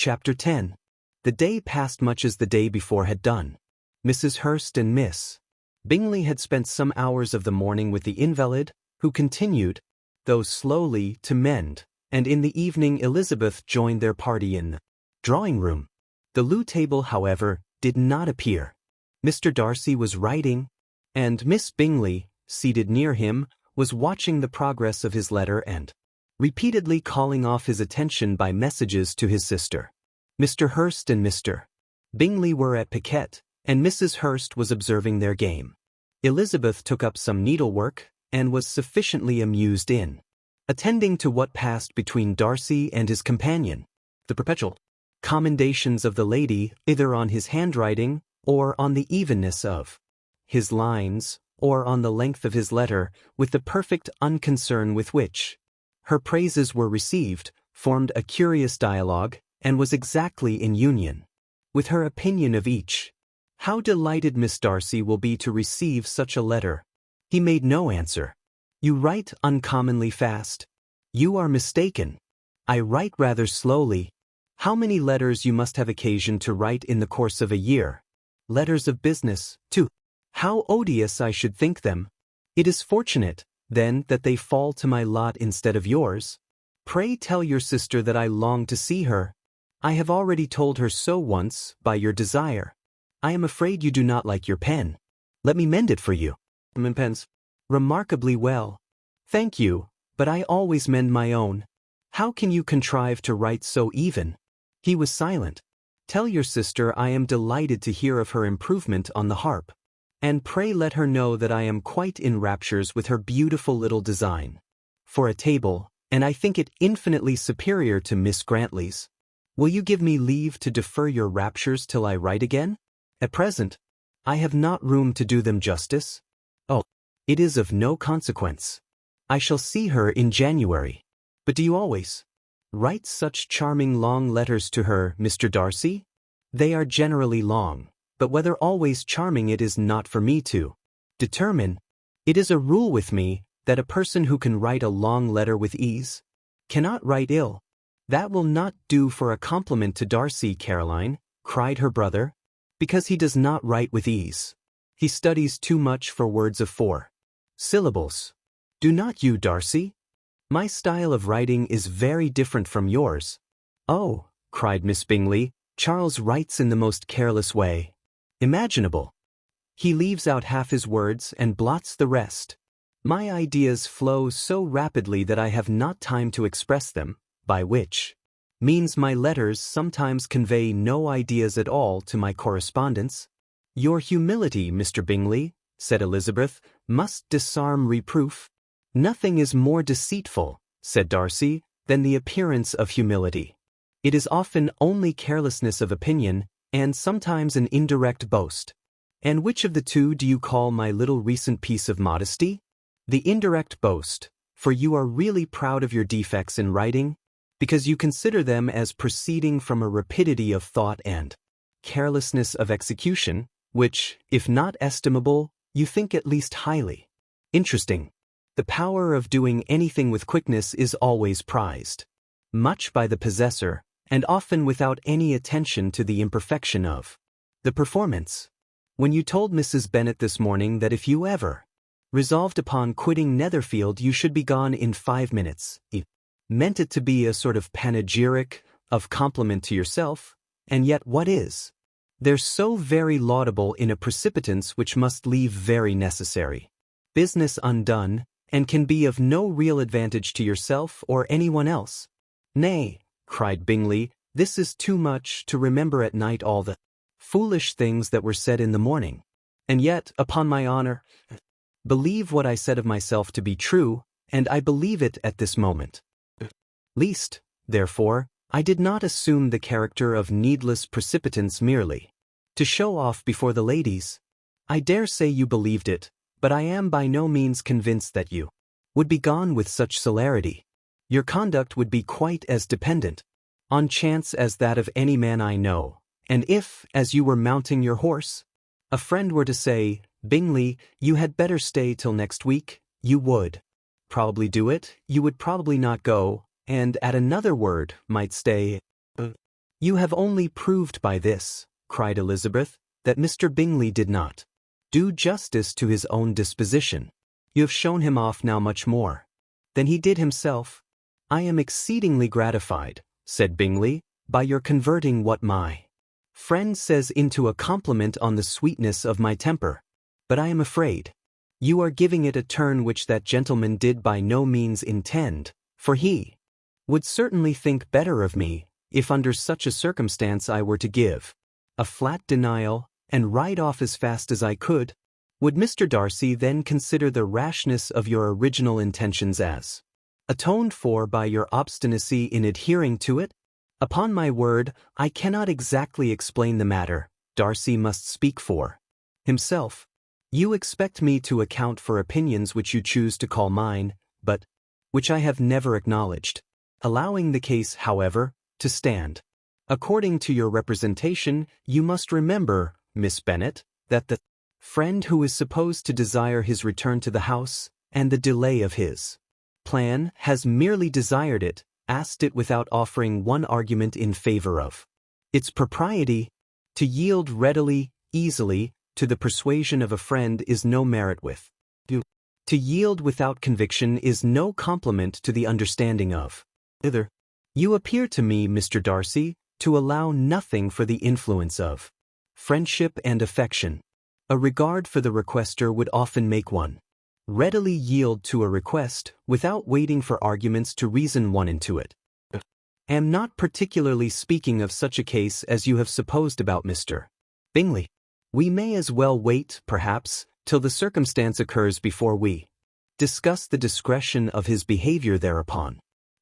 Chapter 10. The day passed much as the day before had done. Mrs. Hurst and Miss Bingley had spent some hours of the morning with the invalid, who continued, though slowly, to mend, and in the evening Elizabeth joined their party in the drawing-room. The loo table, however, did not appear. Mr. Darcy was writing, and Miss Bingley, seated near him, was watching the progress of his letter and repeatedly calling off his attention by messages to his sister. Mr. Hurst and Mr. Bingley were at piquet, and Mrs. Hurst was observing their game. Elizabeth took up some needlework, and was sufficiently amused in attending to what passed between Darcy and his companion. The perpetual commendations of the lady, either on his handwriting, or on the evenness of his lines, or on the length of his letter, with the perfect unconcern with which her praises were received, formed a curious dialogue, and was exactly in union with her opinion of each. How delighted Miss Darcy will be to receive such a letter. He made no answer. You write uncommonly fast. You are mistaken. I write rather slowly. How many letters you must have occasion to write in the course of a year. Letters of business, too. How odious I should think them. It is fortunate, then, that they fall to my lot instead of yours. Pray tell your sister that I long to see her. I have already told her so once, by your desire. I am afraid you do not like your pen. Let me mend it for you. Pens. Remarkably well. Thank you, but I always mend my own. How can you contrive to write so even? He was silent. Tell your sister I am delighted to hear of her improvement on the harp. And pray let her know that I am quite in raptures with her beautiful little design for a table, and I think it infinitely superior to Miss Grantley's. Will you give me leave to defer your raptures till I write again? At present, I have not room to do them justice. Oh, it is of no consequence. I shall see her in January. But do you always write such charming long letters to her, Mr. Darcy? They are generally long, but whether always charming it is not for me to determine. It is a rule with me that a person who can write a long letter with ease cannot write ill. That will not do for a compliment to Darcy, Caroline, cried her brother, because he does not write with ease. He studies too much for words of 4 syllables. Do not you, Darcy? My style of writing is very different from yours. Oh, cried Miss Bingley, Charles writes in the most careless way imaginable. He leaves out half his words and blots the rest. My ideas flow so rapidly that I have not time to express them, by which means my letters sometimes convey no ideas at all to my correspondents. Your humility, Mr. Bingley, said Elizabeth, must disarm reproof. Nothing is more deceitful, said Darcy, than the appearance of humility. It is often only carelessness of opinion, and sometimes an indirect boast. And which of the two do you call my little recent piece of modesty? The indirect boast, for you are really proud of your defects in writing, because you consider them as proceeding from a rapidity of thought and carelessness of execution, which, if not estimable, you think at least highly interesting. The power of doing anything with quickness is always prized, much by the possessor, and often without any attention to the imperfection of the performance. When you told Mrs. Bennet this morning that if you ever resolved upon quitting Netherfield you should be gone in 5 minutes, you meant it to be a sort of panegyric, of compliment to yourself, and yet what is there so very laudable in a precipitance which must leave very necessary business undone, and can be of no real advantage to yourself or anyone else? Nay, cried Bingley, this is too much to remember at night all the foolish things that were said in the morning. And yet, upon my honor, believe what I said of myself to be true, and I believe it at this moment. Least, therefore, I did not assume the character of needless precipitance merely to show off before the ladies. I dare say you believed it, but I am by no means convinced that you would be gone with such celerity. Your conduct would be quite as dependent on chance as that of any man I know, and if, as you were mounting your horse, a friend were to say, Bingley, you had better stay till next week, you would probably do it, you would probably not go, and at another word might stay. "You have only proved by this," cried Elizabeth, "that Mr. Bingley did not do justice to his own disposition. You have shown him off now much more than he did himself." "I am exceedingly gratified," said Bingley, "by your converting what my friend says into a compliment on the sweetness of my temper. But I am afraid you are giving it a turn which that gentleman did by no means intend, for he would certainly think better of me if under such a circumstance I were to give a flat denial and ride off as fast as I could. Would Mr. Darcy then consider the rashness of your original intentions as atoned for by your obstinacy in adhering to it? Upon my word, I cannot exactly explain the matter. Darcy must speak for himself. You expect me to account for opinions which you choose to call mine, but which I have never acknowledged. Allowing the case, however, to stand, according to your representation, you must remember, Miss Bennet, that the friend who is supposed to desire his return to the house, and the delay of his plan, has merely desired it, asked it without offering one argument in favor of its propriety. To yield readily, easily, to the persuasion of a friend is no merit with you. To yield without conviction is no compliment to the understanding of either. You appear to me, Mr. Darcy, to allow nothing for the influence of friendship and affection. A regard for the requester would often make one readily yield to a request without waiting for arguments to reason one into it. I am not particularly speaking of such a case as you have supposed about Mr. Bingley. We may as well wait, perhaps, till the circumstance occurs before we discuss the discretion of his behavior thereupon.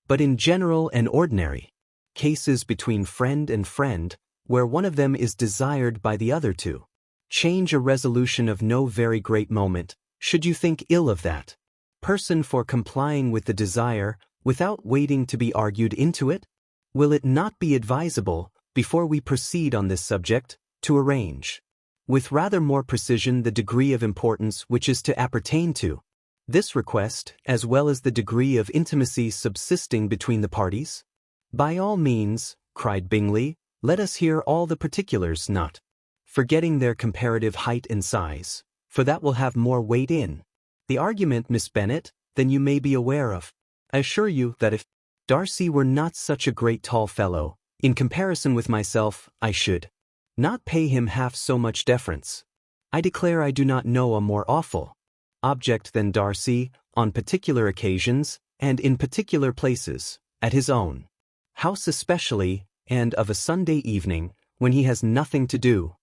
But in general and ordinary cases between friend and friend, where one of them is desired by the other to change a resolution of no very great moment, should you think ill of that person for complying with the desire, without waiting to be argued into it? Will it not be advisable, before we proceed on this subject, to arrange with rather more precision the degree of importance which is to appertain to this request, as well as the degree of intimacy subsisting between the parties? By all means, cried Bingley, let us hear all the particulars, not forgetting their comparative height and size, for that will have more weight in the argument, Miss Bennet, than you may be aware of. I assure you that if Darcy were not such a great tall fellow, in comparison with myself, I should not pay him half so much deference. I declare I do not know a more awful object than Darcy, on particular occasions, and in particular places, at his own house especially, and of a Sunday evening, when he has nothing to do.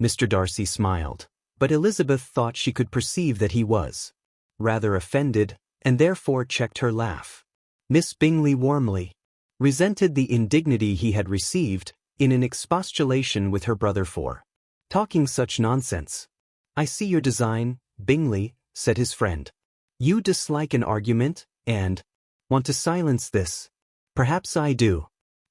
Mr. Darcy smiled, but Elizabeth thought she could perceive that he was rather offended, and therefore checked her laugh. Miss Bingley warmly resented the indignity he had received, in an expostulation with her brother for talking such nonsense. I see your design, Bingley, said his friend. You dislike an argument, and want to silence this. Perhaps I do.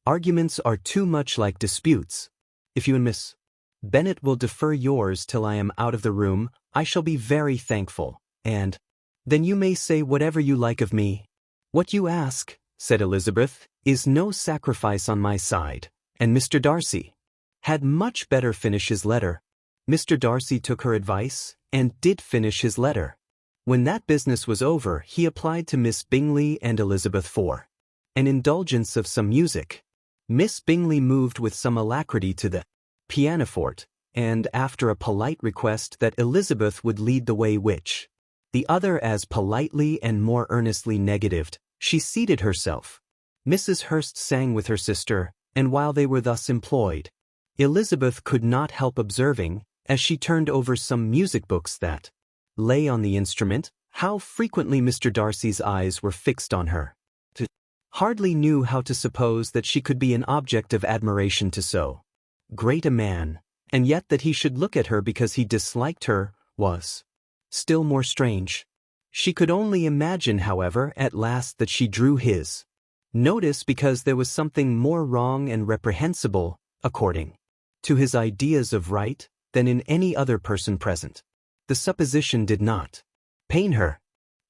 Arguments are too much like disputes. If you and Miss Bennet will defer yours till I am out of the room, I shall be very thankful, and then you may say whatever you like of me. What you ask, said Elizabeth, is no sacrifice on my side, and Mr. Darcy had much better finish his letter. Mr. Darcy took her advice, and did finish his letter. When that business was over, he applied to Miss Bingley and Elizabeth for an indulgence of some music. Miss Bingley moved with some alacrity to the pianoforte, and after a polite request that Elizabeth would lead the way, which the other as politely and more earnestly negatived, she seated herself. Mrs. Hurst sang with her sister, and while they were thus employed, Elizabeth could not help observing, as she turned over some music books that lay on the instrument, how frequently Mr. Darcy's eyes were fixed on her. Hardly knew how to suppose that she could be an object of admiration to so great a man, and yet that he should look at her because he disliked her, was still more strange. She could only imagine, however, at last that she drew his notice because there was something more wrong and reprehensible, according to his ideas of right, than in any other person present. The supposition did not pain her.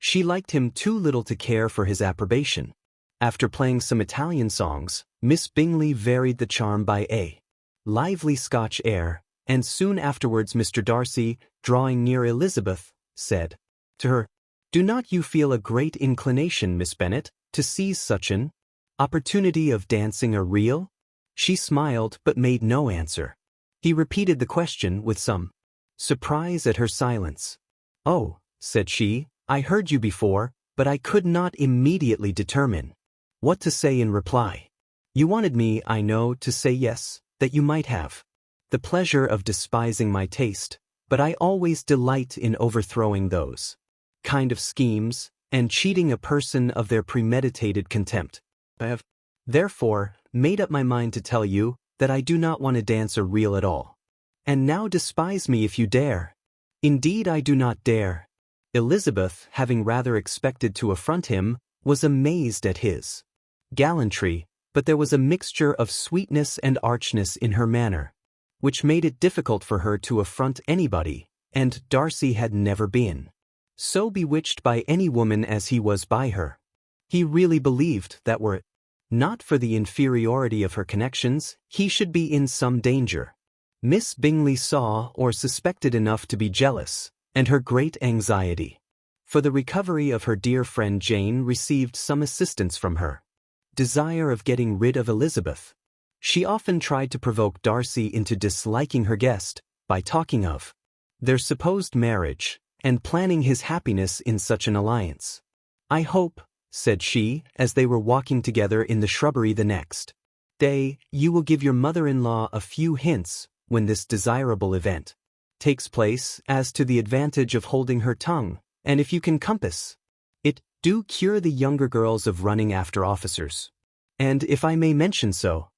She liked him too little to care for his approbation. After playing some Italian songs, Miss Bingley varied the charm by a lively Scotch air, and soon afterwards Mr. Darcy, drawing near Elizabeth, said to her, "Do not you feel a great inclination, Miss Bennet, to seize such an opportunity of dancing a reel?" She smiled but made no answer. He repeated the question with some surprise at her silence. "Oh," said she, "I heard you before, but I could not immediately determine what to say in reply. You wanted me, I know, to say yes, that you might have the pleasure of despising my taste, but I always delight in overthrowing those kind of schemes, and cheating a person of their premeditated contempt. I have, therefore, made up my mind to tell you that I do not want to dance a reel at all. And now despise me if you dare." "Indeed I do not dare." Elizabeth, having rather expected to affront him, was amazed at his gallantry, but there was a mixture of sweetness and archness in her manner, which made it difficult for her to affront anybody, and Darcy had never been so bewitched by any woman as he was by her. He really believed that were it not for the inferiority of her connections, he should be in some danger. Miss Bingley saw or suspected enough to be jealous, and her great anxiety for the recovery of her dear friend Jane received some assistance from her desire of getting rid of Elizabeth. She often tried to provoke Darcy into disliking her guest by talking of their supposed marriage, and planning his happiness in such an alliance. "I hope," said she, as they were walking together in the shrubbery the next day, "you will give your mother-in-law a few hints, when this desirable event takes place, as to the advantage of holding her tongue, and if you can compass it, do cure the younger girls of running after officers. And if I may mention so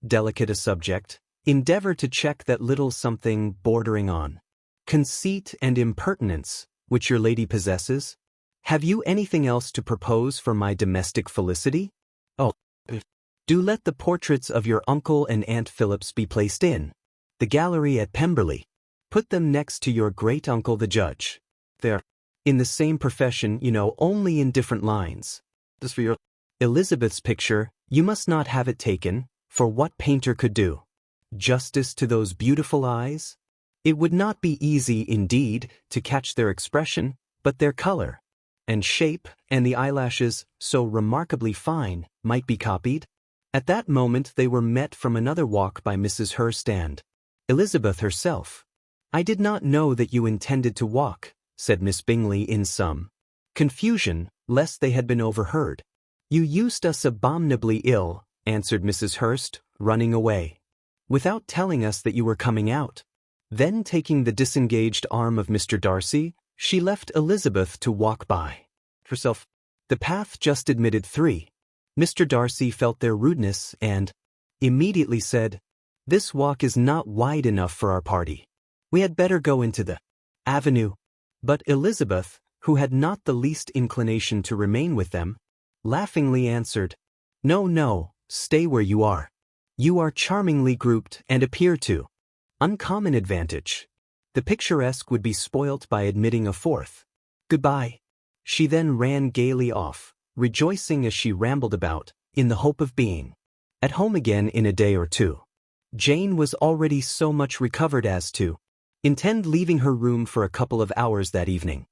delicate a subject, endeavor to check that little something bordering on conceit and impertinence which your lady possesses. Have you anything else to propose for my domestic felicity? Oh, do let the portraits of your uncle and Aunt Phillips be placed in the gallery at Pemberley. Put them next to your great-uncle the judge. They're in the same profession, you know, only in different lines. As for your Elizabeth's picture, you must not have it taken, for what painter could do justice to those beautiful eyes? It would not be easy, indeed, to catch their expression, but their color and shape, and the eyelashes, so remarkably fine, might be copied." At that moment they were met from another walk by Mrs. Hurst and Elizabeth herself. "I did not know that you intended to walk," said Miss Bingley in some confusion, lest they had been overheard. "You used us abominably ill," answered Mrs. Hurst, running away, "without telling us that you were coming out." Then taking the disengaged arm of Mr. Darcy, she left Elizabeth to walk by herself. The path just admitted three. Mr. Darcy felt their rudeness and immediately said, "This walk is not wide enough for our party. We had better go into the avenue." But Elizabeth, who had not the least inclination to remain with them, laughingly answered, "No, no, stay where you are. You are charmingly grouped and appear to uncommon advantage. The picturesque would be spoilt by admitting a fourth. Goodbye." She then ran gaily off, rejoicing as she rambled about, in the hope of being at home again in a day or two. Jane was already so much recovered as to intend leaving her room for a couple of hours that evening.